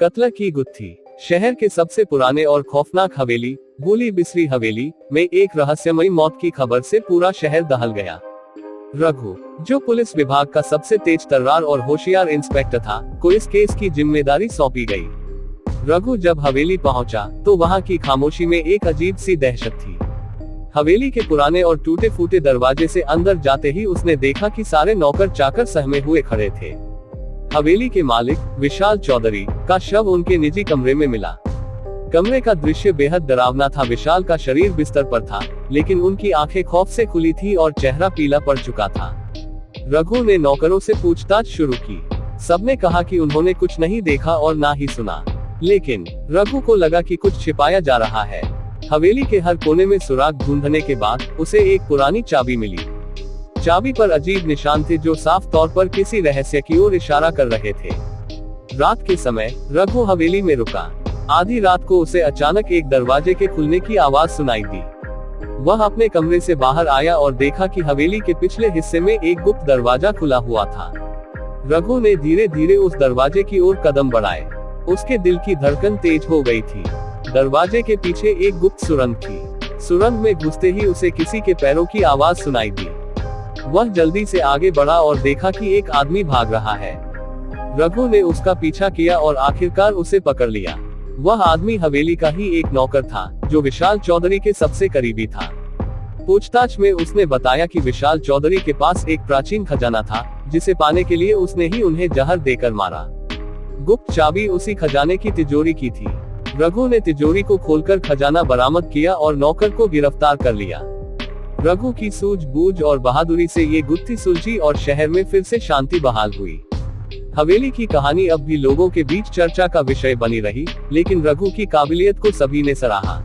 कत्ल की गुत्थी। शहर के सबसे पुराने और खौफनाक हवेली, भूली बिसरी हवेली, में एक रहस्यमयी मौत की खबर से पूरा शहर दहल गया। रघु, जो पुलिस विभाग का सबसे तेज तर्रार और होशियार इंस्पेक्टर था, को इस केस की जिम्मेदारी सौंपी गई। रघु जब हवेली पहुंचा, तो वहां की खामोशी में एक अजीब सी दहशत थी। हवेली के पुराने और टूटे फूटे दरवाजे से अंदर जाते ही उसने देखा कि सारे नौकर चाकर सहमे हुए खड़े थे। हवेली के मालिक विशाल चौधरी का शव उनके निजी कमरे में मिला। कमरे का दृश्य बेहद डरावना था। विशाल का शरीर बिस्तर पर था, लेकिन उनकी आंखें खौफ से खुली थी और चेहरा पीला पड़ चुका था। रघु ने नौकरों से पूछताछ शुरू की। सबने कहा कि उन्होंने कुछ नहीं देखा और ना ही सुना, लेकिन रघु को लगा कि कुछ छिपाया जा रहा है। हवेली के हर कोने में सुराग ढूंढने के बाद उसे एक पुरानी चाबी मिली। चाबी पर अजीब निशान थे जो साफ तौर पर किसी रहस्य की ओर इशारा कर रहे थे। रात के समय रघु हवेली में रुका। आधी रात को उसे अचानक एक दरवाजे के खुलने की आवाज सुनाई दी। वह अपने कमरे से बाहर आया और देखा कि हवेली के पिछले हिस्से में एक गुप्त दरवाजा खुला हुआ था। रघु ने धीरे धीरे उस दरवाजे की ओर कदम बढ़ाए। उसके दिल की धड़कन तेज हो गई थी। दरवाजे के पीछे एक गुप्त सुरंग थी। सुरंग में घुसते ही उसे किसी के पैरों की आवाज सुनाई दी। वह जल्दी से आगे बढ़ा और देखा कि एक आदमी भाग रहा है। रघु ने उसका पीछा किया और आखिरकार उसे पकड़ लिया। वह आदमी हवेली का ही एक नौकर था, जो विशाल चौधरी के सबसे करीबी था। पूछताछ में उसने बताया कि विशाल चौधरी के पास एक प्राचीन खजाना था, जिसे पाने के लिए उसने ही उन्हें जहर देकर मारा। गुप्त चाबी उसी खजाने की तिजोरी की थी। रघु ने तिजोरी को खोलकर खजाना बरामद किया और नौकर को गिरफ्तार कर लिया। रघु की सूझबूझ और बहादुरी से ये गुत्थी सुलझी और शहर में फिर से शांति बहाल हुई। हवेली की कहानी अब भी लोगों के बीच चर्चा का विषय बनी रही, लेकिन रघु की काबिलियत को सभी ने सराहा।